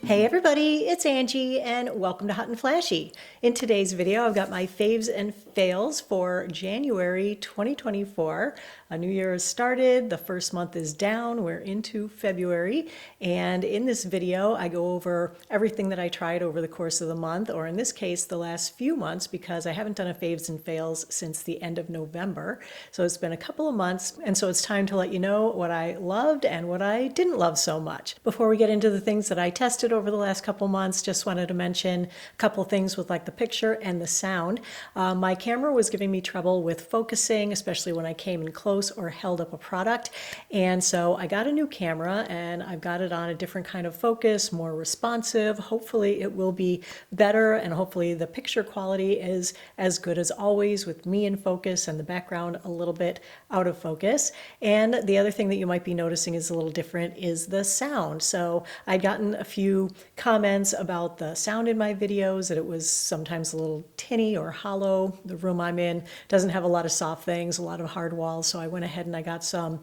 Hey everybody, it's Angie and welcome to Hot and Flashy. In today's video, I've got my faves and fails for January 2024. A new year has started, the first month is down, we're into February, and in this video, I go over everything that I tried over the course of the month, or in this case, the last few months, because I haven't done a faves and fails since the end of November. So it's been a couple of months, and so it's time to let you know what I loved and what I didn't love so much. Before we get into the things that I tested over the last couple months, just wanted to mention a couple things with like the picture and the sound. My camera was giving me trouble with focusing, especially when I came in close or held up a product. And so I got a new camera and I've got it on a different kind of focus, more responsive. Hopefully it will be better and hopefully the picture quality is as good as always with me in focus and the background a little bit out of focus. And the other thing that you might be noticing is a little different is the sound. So I'd gotten a few comments about the sound in my videos, that it was sometimes a little tinny or hollow. The room I'm in doesn't have a lot of soft things, a lot of hard walls, so I went ahead and I got some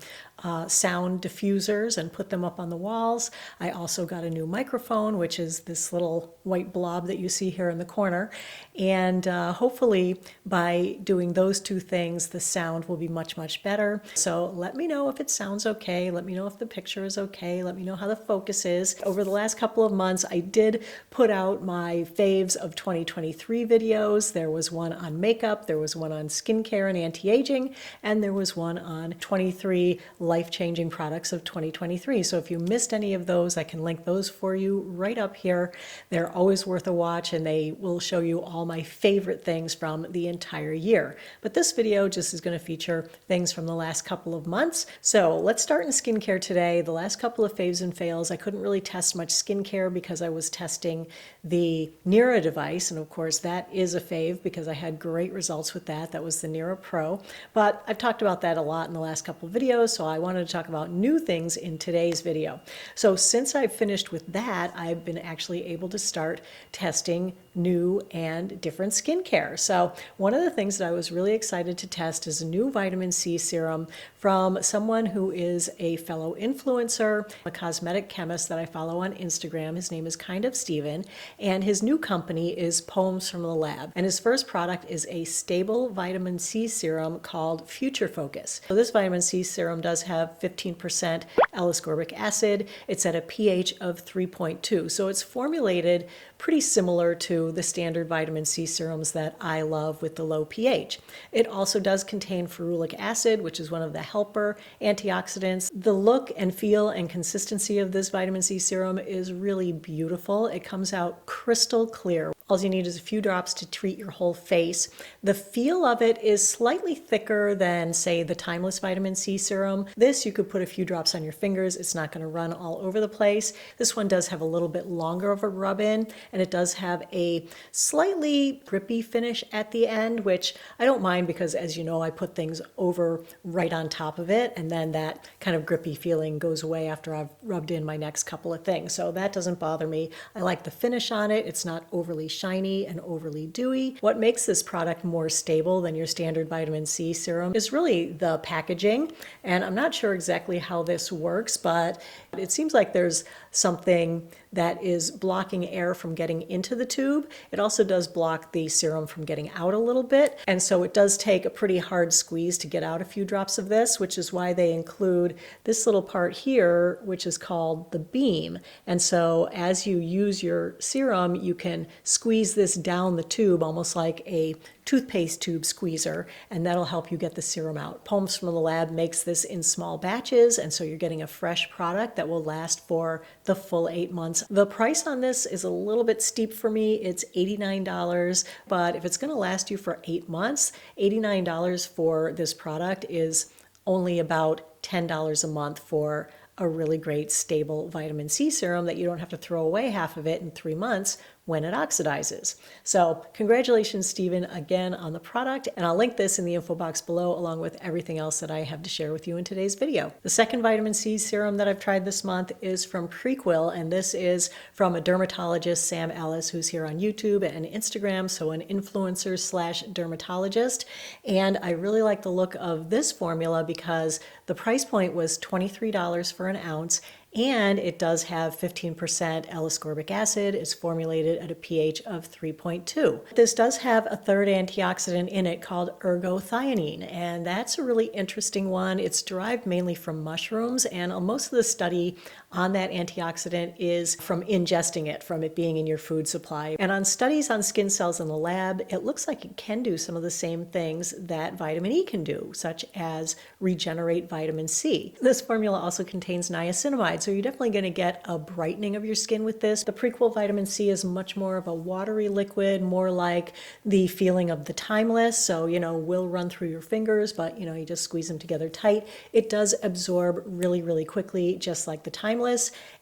sound diffusers and put them up on the walls. I also got a new microphone, which is this little white blob that you see here in the corner. And hopefully by doing those two things, the sound will be much, much better. So let me know if it sounds okay. Let me know if the picture is okay. Let me know how the focus is. Over the last couple of months, I did put out my faves of 2023 videos. There was one on makeup, there was one on skincare and anti-aging, and there was one on 23 life-changing products of 2023. So if you missed any of those, I can link those for you right up here. They're always worth a watch and they will show you all my favorite things from the entire year. But this video just is going to feature things from the last couple of months. So let's start in skincare today. The last couple of faves and fails, I couldn't really test much skincare because I was testing the Nira device. And of course that is a fave because I had great results with that. That was the Nira Pro. But I've talked about that a lot in the last couple of videos. So I wanted to talk about new things in today's video. So since I've finished with that, I've been actually able to start testing new and different skincare. So one of the things that I was really excited to test is a new vitamin C serum from someone who is a fellow influencer, a cosmetic chemist that I follow on Instagram. His name is Kind of Steven, and his new company is Poems from the Lab. And his first product is a stable vitamin C serum called Future Focus. So this vitamin C serum does have 15% L-ascorbic acid. It's at a pH of 3.2. So it's formulated pretty similar to the standard vitamin C serums that I love with the low pH. It also does contain ferulic acid, which is one of the helper antioxidants. The look and feel and consistency of this vitamin C serum is really beautiful. It comes out crystal clear. All you need is a few drops to treat your whole face. The feel of it is slightly thicker than, say, the Timeless Vitamin C serum. This, you could put a few drops on your fingers. It's not going to run all over the place. This one does have a little bit longer of a rub-in, and it does have a slightly grippy finish at the end, which I don't mind because, as you know, I put things over right on top of it, and then that kind of grippy feeling goes away after I've rubbed in my next couple of things. So that doesn't bother me. I like the finish on it. It's not overly shiny and overly dewy. What makes this product more stable than your standard vitamin C serum is really the packaging. And I'm not sure exactly how this works, but it seems like there's something that is blocking air from getting into the tube. It also does block the serum from getting out a little bit. And so it does take a pretty hard squeeze to get out a few drops of this, which is why they include this little part here, which is called the beam. And so as you use your serum, you can squeeze this down the tube almost like a toothpaste tube squeezer, and that'll help you get the serum out. Poems from the Lab makes this in small batches, and so you're getting a fresh product that will last for the full 8 months. The price on this is a little bit steep for me. It's $89, but if it's going to last you for 8 months, $89 for this product is only about $10 a month for a really great stable vitamin C serum that you don't have to throw away half of it in 3 months when it oxidizes. So congratulations, Stephen, again on the product, and I'll link this in the info box below along with everything else that I have to share with you in today's video. The second vitamin C serum that I've tried this month is from Prequel, and this is from a dermatologist, Sam Ellis, who's here on YouTube and Instagram, so an influencer slash dermatologist. And I really like the look of this formula because the price point was $23 for an ounce, and it does have 15% L-ascorbic acid. It's formulated at a pH of 3.2. This does have a third antioxidant in it called ergothioneine, and that's a really interesting one. It's derived mainly from mushrooms, and most of the study on that antioxidant is from ingesting it, from it being in your food supply. And on studies on skin cells in the lab, it looks like it can do some of the same things that vitamin E can do, such as regenerate vitamin C. This formula also contains niacinamide, so you're definitely going to get a brightening of your skin with this. The Prequel vitamin C is much more of a watery liquid, more like the feeling of the Timeless, so will run through your fingers, but you just squeeze them together tight. It does absorb really, really quickly, just like the Timeless.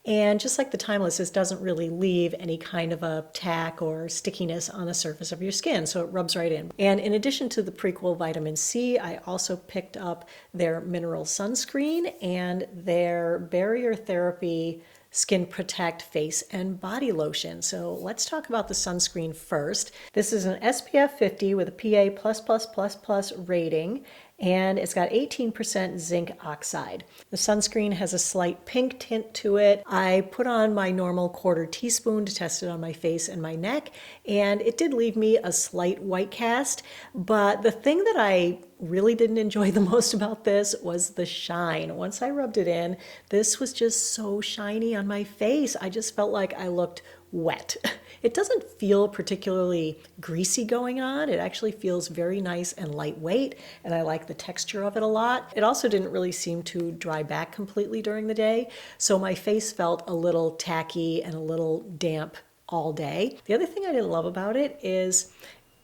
And just like the Timeless, this doesn't really leave any kind of a tack or stickiness on the surface of your skin, so it rubs right in. And in addition to the Prequel vitamin C, I also picked up their mineral sunscreen and their barrier therapy Skin Protect face and body lotion. So let's talk about the sunscreen first. This is an SPF 50 with a PA++++ rating, and it's got 18% zinc oxide. The sunscreen has a slight pink tint to it. I put on my normal 1/4 teaspoon to test it on my face and my neck, and it did leave me a slight white cast, but the thing that I really didn't enjoy the most about this was the shine. Once I rubbed it in, this was just so shiny on my face. I just felt like I looked wet. It doesn't feel particularly greasy going on. It actually feels very nice and lightweight, and I like the texture of it a lot. It also didn't really seem to dry back completely during the day, so my face felt a little tacky and a little damp all day. The other thing I didn't love about it is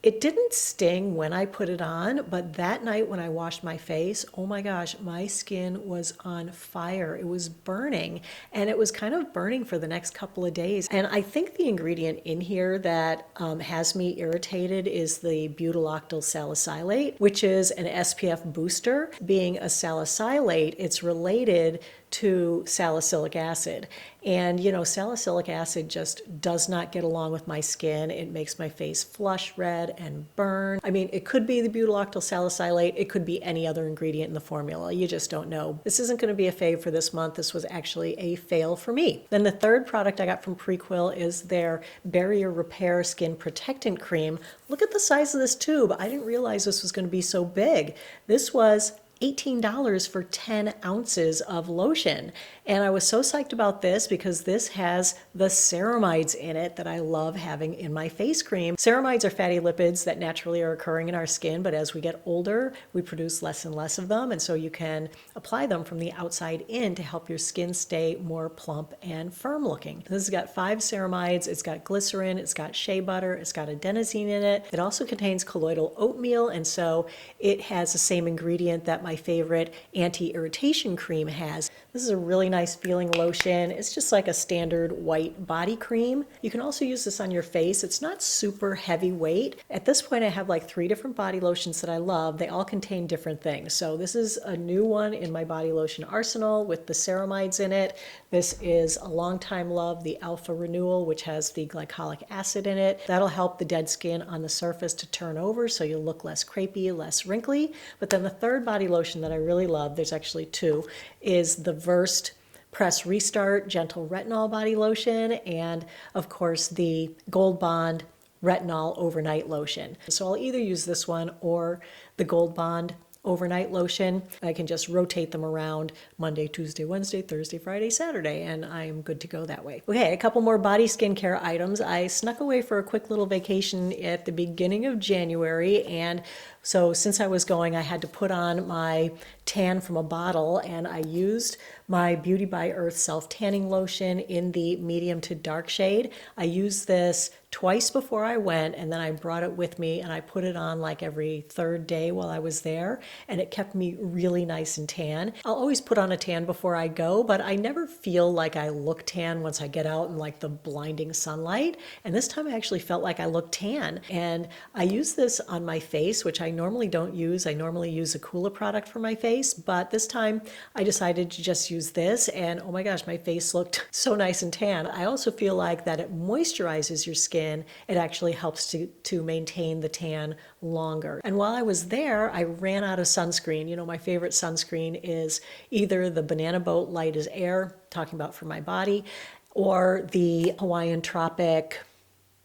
it didn't sting when I put it on, but that night when I washed my face, oh my gosh, my skin was on fire. It was burning, and it was kind of burning for the next couple of days. And I think the ingredient in here that has me irritated is the butyloctyl salicylate, which is an SPF booster. Being a salicylate, it's related to salicylic acid. And salicylic acid just does not get along with my skin. It makes my face flush red and burn. I mean, it could be the butyloctyl salicylate. It could be any other ingredient in the formula. You just don't know. This isn't going to be a fave for this month. This was actually a fail for me. Then the third product I got from Prequel is their Barrier Repair Skin Protectant Cream. Look at the size of this tube. I didn't realize this was going to be so big. This was $18 for 10 ounces of lotion. And I was so psyched about this because this has the ceramides in it that I love having in my face cream. Ceramides are fatty lipids that naturally are occurring in our skin, but as we get older, we produce less and less of them. And so you can apply them from the outside in to help your skin stay more plump and firm looking. This has got 5 ceramides, it's got glycerin, it's got shea butter, it's got adenosine in it. It also contains colloidal oatmeal, and so it has the same ingredient that my favorite anti-irritation cream has. This is a really nice feeling lotion. It's just like a standard white body cream. You can also use this on your face. It's not super heavyweight. At this point, I have like 3 different body lotions that I love. They all contain different things. So this is a new one in my body lotion arsenal with the ceramides in it. This is a long time love, the Alpha Renewal, which has the glycolic acid in it. That'll help the dead skin on the surface to turn over so you'll look less crepey, less wrinkly. But then the third body lotion that I really love, there's actually 2, is the Versed Press Restart Gentle Retinol Body Lotion, and of course the Gold Bond Retinol Overnight Lotion. So I'll either use this one or the Gold Bond Overnight Lotion. I can just rotate them around Monday, Tuesday, Wednesday, Thursday, Friday, Saturday, and I'm good to go that way. Okay, a couple more body skincare items. I snuck away for a quick little vacation at the beginning of January, and so since I was going, I had to put on my tan from a bottle, and I used my Beauty by Earth self-tanning lotion in the medium to dark shade. I used this twice before I went, and then I brought it with me, and I put it on like every 3rd day while I was there, and it kept me really nice and tan. I'll always put on a tan before I go, but I never feel like I look tan once I get out in like the blinding sunlight, and this time I actually felt like I looked tan. And I use this on my face, which I normally don't use. I normally use a Cooler product for my face, but this time I decided to just use use this, and oh my gosh, my face looked so nice and tan. I also feel like that it moisturizes your skin. It actually helps to maintain the tan longer. And while I was there, I ran out of sunscreen. You know, my favorite sunscreen is either the Banana Boat Light as Air, talking about for my body, or the Hawaiian Tropic,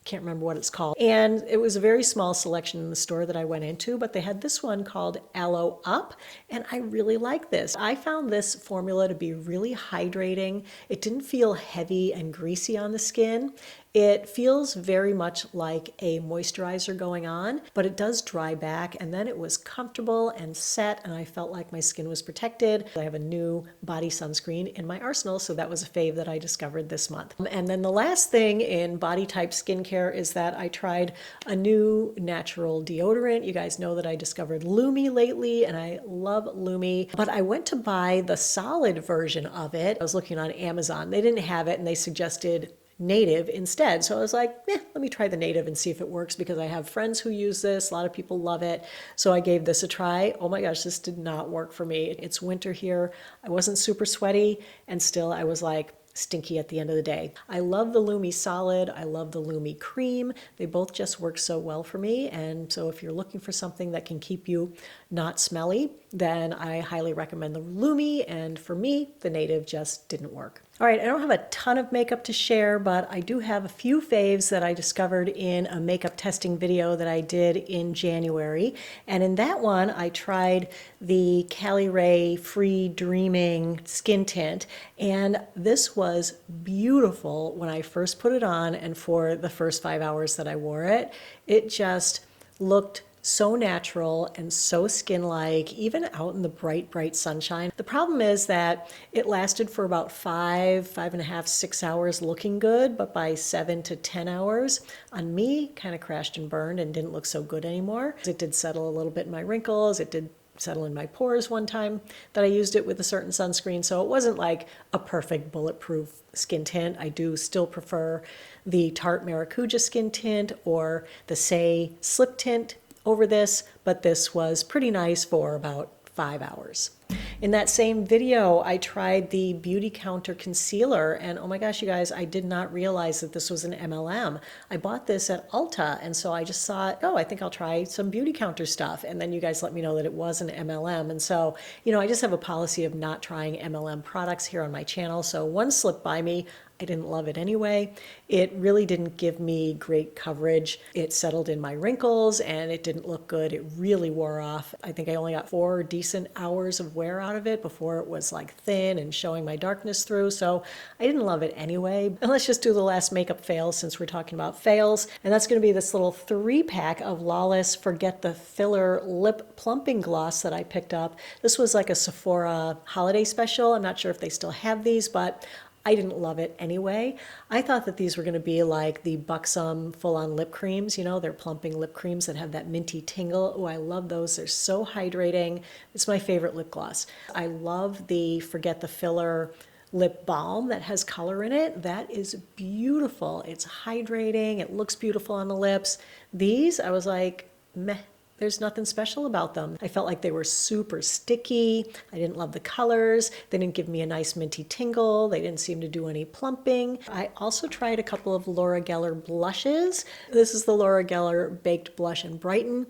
can't remember what it's called. And it was a very small selection in the store that I went into, but they had this one called Aloe Up, and I really like this. I found this formula to be really hydrating. It didn't feel heavy and greasy on the skin. It feels very much like a moisturizer going on, but it does dry back, and then it was comfortable and set, and I felt like my skin was protected. I have a new body sunscreen in my arsenal, so that was a fave that I discovered this month. And then the last thing in body type skincare is that I tried a new natural deodorant. You guys know that I discovered Lumi lately, and I love Lumi, but I went to buy the solid version of it. I was looking on Amazon. They didn't have it, and they suggested native instead. So I was like, let me try the native and see if it works, because I have friends who use this. A lot of people love it. So I gave this a try. Oh my gosh, this did not work for me. It's winter here. I wasn't super sweaty, and still I was like stinky at the end of the day. I love the Lumi Solid. I love the Lumi Cream. They both just work so well for me. And so if you're looking for something that can keep you not smelly, then I highly recommend the Lumi. And for me, the native just didn't work. All right, I don't have a ton of makeup to share, but I do have a few faves that I discovered in a makeup testing video that I did in January. And in that one, I tried the Cali Ray Free Dreaming Skin Tint. And this was beautiful when I first put it on, and for the first 5 hours that I wore it, it just looked so natural and so skin-like, even out in the bright sunshine. The problem is that it lasted for about 5.5, 6 hours looking good, but by 7 to 10 hours on me, kind of crashed and burned and didn't look so good anymore. It did settle a little bit in my wrinkles. It did settle in my pores one time that I used it with a certain sunscreen. So it wasn't like a perfect bulletproof skin tint. I do still prefer the Tarte Maracuja skin tint or the Say Slip Tint over this, but this was pretty nice for about 5 hours. In that same video, I tried the Beauty Counter Concealer, and oh my gosh, you guys, I did not realize that this was an MLM. I bought this at Ulta, and so I just thought, oh, I think I'll try some Beauty Counter stuff, and then you guys let me know that it was an MLM, and so, you know, I just have a policy of not trying MLM products here on my channel, so one slipped by me. I didn't love it anyway. It really didn't give me great coverage. It settled in my wrinkles and it didn't look good. It really wore off. I think I only got 4 decent hours of wear out of it before it was like thin and showing my darkness through. So I didn't love it anyway. And let's just do the last makeup fail since we're talking about fails. And that's going to be this little 3-pack of Lawless Forget the Filler Lip Plumping Gloss that I picked up. This was like a Sephora holiday special. I'm not sure if they still have these, but I didn't love it anyway. I thought that these were going to be like the Buxom full-on lip creams. You know, they're plumping lip creams that have that minty tingle. Oh, I love those. They're so hydrating. It's my favorite lip gloss. I love the Forget the Filler lip balm that has color in it. That is beautiful. It's hydrating. It looks beautiful on the lips. These, I was like, meh. There's nothing special about them. I felt like they were super sticky. I didn't love the colors. They didn't give me a nice minty tingle. They didn't seem to do any plumping. I also tried a couple of Laura Geller blushes. This is the Laura Geller Baked Blush and Brighten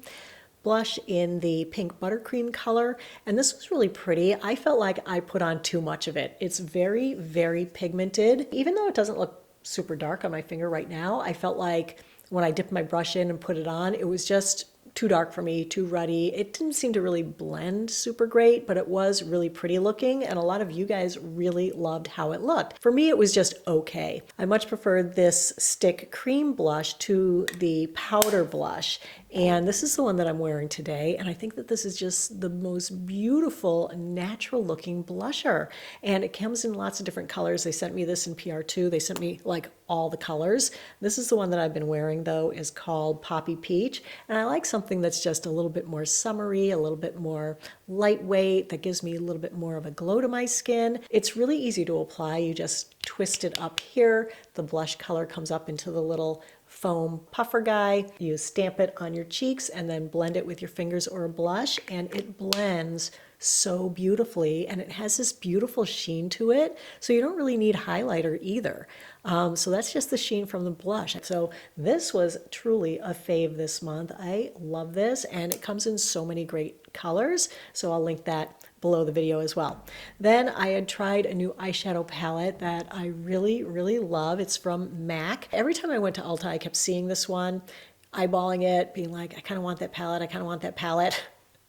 blush in the pink buttercream color, and this was really pretty. I felt like I put on too much of it. It's very, very pigmented. Even though it doesn't look super dark on my finger right now, I felt like when I dipped my brush in and put it on, it was just too dark for me, too ruddy. It didn't seem to really blend super great, but it was really pretty looking, and a lot of you guys really loved how it looked. For me, it was just okay. I much preferred this stick cream blush to the powder blush, and this is the one that I'm wearing today, and I think that this is just the most beautiful, natural looking blusher, and it comes in lots of different colors. They sent me this in PR2. They sent me like all the colors. This is the one that I've been wearing though, is called Poppy Peach, and I like something that's just a little bit more summery, a little bit more lightweight, that gives me a little bit more of a glow to my skin. It's really easy to apply. You just twist it up here. The blush color comes up into the little foam puffer guy. You stamp it on your cheeks and then blend it with your fingers or a blush, and it blends so beautifully, and it has this beautiful sheen to it, so you don't really need highlighter either. So that's just the sheen from the blush. So this was truly a fave this month. I love this, and it comes in so many great colors, so I'll link that below the video as well. Then I had tried a new eyeshadow palette that I really, really love. It's from MAC. Every time I went to Ulta, I kept seeing this one, eyeballing it, being like, I kind of want that palette, I kind of want that palette.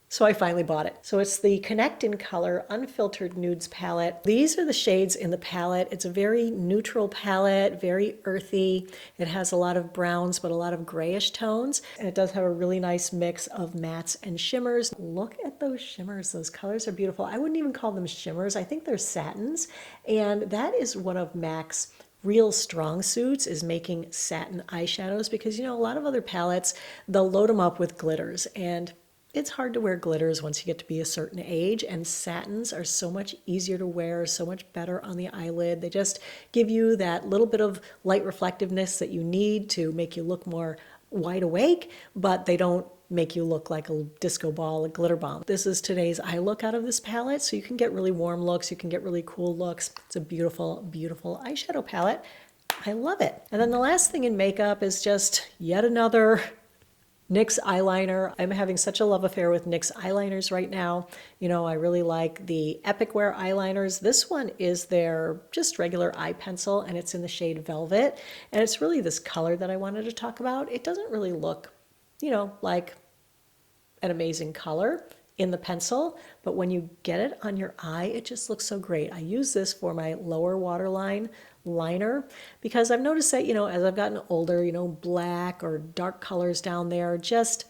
So I finally bought it. So it's the Connect in Color Unfiltered Nudes palette. These are the shades in the palette. It's a very neutral palette, very earthy. It has a lot of browns, but a lot of grayish tones. And it does have a really nice mix of mattes and shimmers. Look at those shimmers. Those colors are beautiful. I wouldn't even call them shimmers. I think they're satins. And that is one of MAC's real strong suits, is making satin eyeshadows, because a lot of other palettes, they'll load them up with glitters, and it's hard to wear glitters once you get to be a certain age, and satins are so much easier to wear, so much better on the eyelid. They just give you that little bit of light reflectiveness that you need to make you look more wide awake, but they don't make you look like a disco ball, a glitter bomb. This is today's eye look out of this palette, so you can get really warm looks, you can get really cool looks. It's a beautiful, beautiful eyeshadow palette. I love it. And then the last thing in makeup is just yet another NYX eyeliner. I'm having such a love affair with NYX eyeliners right now. I really like the Epic Wear eyeliners. This one is their just regular eye pencil, and it's in the shade Velvet. And it's really this color that I wanted to talk about. It doesn't really look, like an amazing color in the pencil, but when you get it on your eye, it just looks so great. I use this for my lower waterline liner because I've noticed that, as I've gotten older, black or dark colors down there just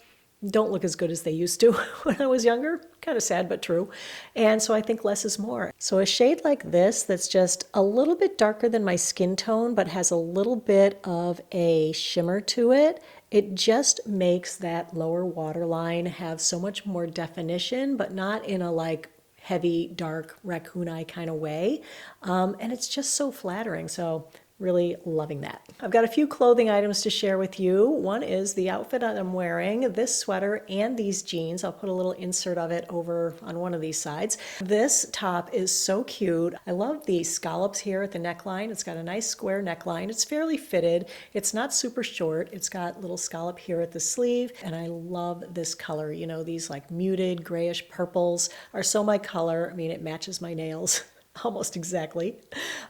don't look as good as they used to when I was younger. Kind of sad, but true. And so I think less is more. So a shade like this that's just a little bit darker than my skin tone, but has a little bit of a shimmer to it, it just makes that lower waterline have so much more definition, but not in a heavy, dark raccoon eye kind of way. And it's just so flattering. So really loving that. I've got a few clothing items to share with you. One is the outfit that I'm wearing, this sweater and these jeans. I'll put a little insert of it over on one of these sides. This top is so cute. I love the scallops here at the neckline. It's got a nice square neckline. It's fairly fitted. It's not super short. It's got little scallop here at the sleeve, and I love this color. These muted grayish purples are so my color. I mean, it matches my nails almost exactly.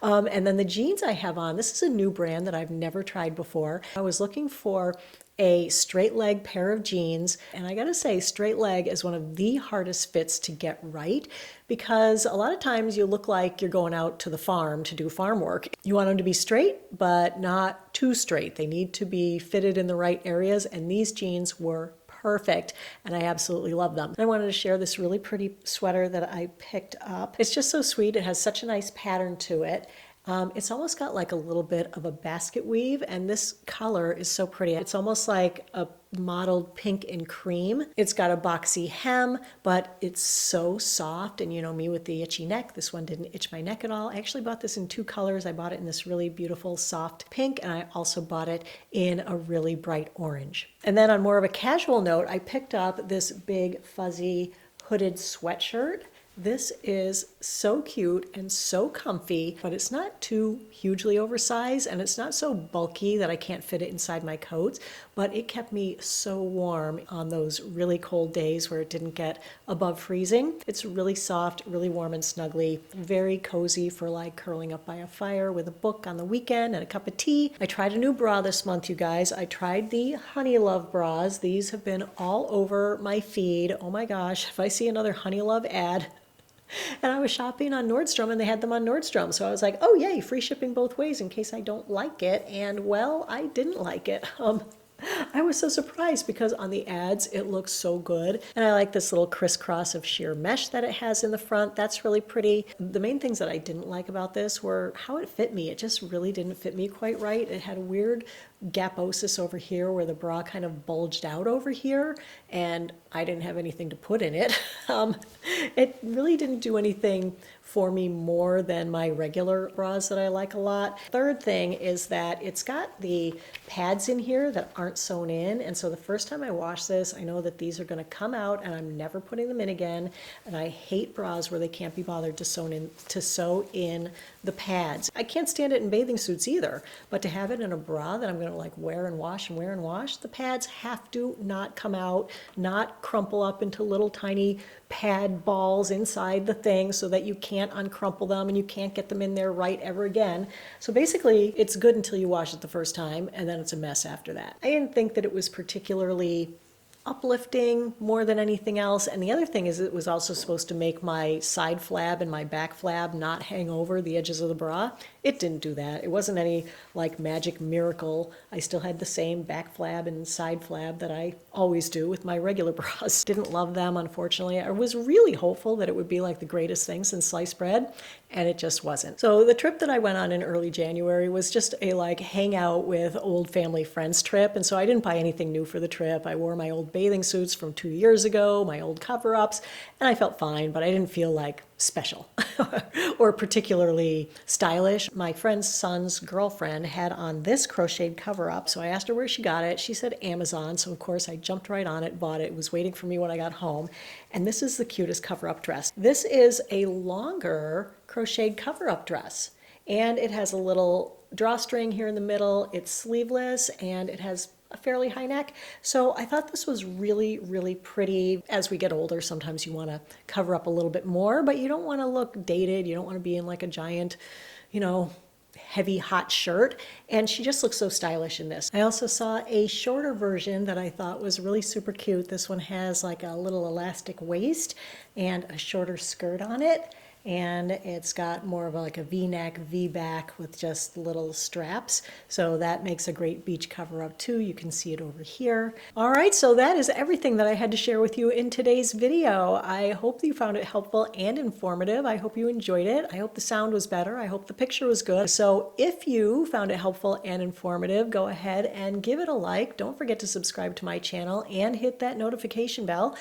And then the jeans I have on, this is a new brand that I've never tried before. I was looking for a straight leg pair of jeans, and I gotta say, straight leg is one of the hardest fits to get right, because a lot of times you look like you're going out to the farm to do farm work. You want them to be straight, but not too straight. They need to be fitted in the right areas, and these jeans were perfect, and I absolutely love them. I wanted to share this really pretty sweater that I picked up. It's just so sweet. It has such a nice pattern to it. It's almost got a little bit of a basket weave, and this color is so pretty. It's almost like a mottled pink and cream. It's got a boxy hem, but it's so soft, and me with the itchy neck, this one didn't itch my neck at all. I actually bought this in two colors. I bought it in this really beautiful soft pink, and I also bought it in a really bright orange. And then on more of a casual note, I picked up this big fuzzy hooded sweatshirt. This is so cute and so comfy, but it's not too hugely oversized, and it's not so bulky that I can't fit it inside my coats, but it kept me so warm on those really cold days where it didn't get above freezing. It's really soft, really warm and snuggly, very cozy for curling up by a fire with a book on the weekend and a cup of tea. I tried a new bra this month, you guys. I tried the HoneyLove bras. These have been all over my feed. Oh my gosh, if I see another HoneyLove ad. And I was shopping on Nordstrom, and they had them on Nordstrom. So I was like, oh yay, free shipping both ways in case I don't like it. And well, I didn't like it. I was so surprised because on the ads, it looks so good. And I like this little crisscross of sheer mesh that it has in the front. That's really pretty. The main things that I didn't like about this were how it fit me. It just really didn't fit me quite right. It had a weird gaposis over here where the bra kind of bulged out over here, and I didn't have anything to put in it. It really didn't do anything for me more than my regular bras that I like a lot. Third thing is that it's got the pads in here that aren't sewn in, and so the first time I wash this, I know that these are going to come out and I'm never putting them in again. And I hate bras where they can't be bothered to sew in the pads. I can't stand it in bathing suits either, but to have it in a bra that I'm going to like wear and wash and wear and wash, the pads have to not come out, not crumple up into little tiny pad balls inside the thing so that you can't uncrumple them and you can't get them in there right ever again. So basically it's good until you wash it the first time, and then it's a mess after that. I didn't think that it was particularly uplifting more than anything else. And the other thing is it was also supposed to make my side flab and my back flab not hang over the edges of the bra. It didn't do that. It wasn't any like magic miracle. I still had the same back flab and side flab that I always do with my regular bras. Didn't love them, unfortunately. I was really hopeful that it would be like the greatest thing since sliced bread, and it just wasn't. So the trip that I went on in early January was just a like hang out with old family friends trip. And so I didn't buy anything new for the trip. I wore my old bathing suits from 2 years ago, my old cover-ups, and I felt fine, but I didn't feel like special or particularly stylish. My friend's son's girlfriend had on this crocheted cover-up, so I asked her where she got it. She said Amazon, so of course I jumped right on it, bought it. It was waiting for me when I got home, and this is the cutest cover-up dress. This is a longer crocheted cover-up dress, and it has a little drawstring here in the middle. It's sleeveless, and it has a fairly high neck. So I thought this was really, really pretty. As we get older, sometimes you want to cover up a little bit more, but you don't want to look dated. You don't want to be in like a giant, heavy hot shirt. And she just looks so stylish in this. I also saw a shorter version that I thought was really super cute. This one has like a little elastic waist and a shorter skirt on it. And it's got more of like a V-neck, V-back with just little straps. So that makes a great beach cover-up too. You can see it over here. All right, so that is everything that I had to share with you in today's video. I hope that you found it helpful and informative. I hope you enjoyed it. I hope the sound was better. I hope the picture was good. So if you found it helpful and informative, go ahead and give it a like. Don't forget to subscribe to my channel and hit that notification bell,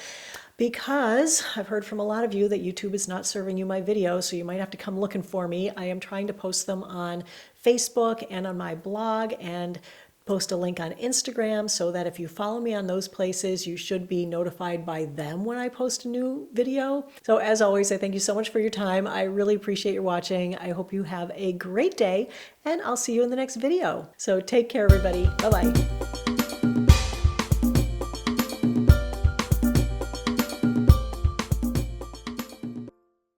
because I've heard from a lot of you that YouTube is not serving you my videos, so you might have to come looking for me. I am trying to post them on Facebook and on my blog, and post a link on Instagram, so that if you follow me on those places, you should be notified by them when I post a new video. So as always, I thank you so much for your time. I really appreciate your watching. I hope you have a great day, and I'll see you in the next video. So take care, everybody. Bye-bye.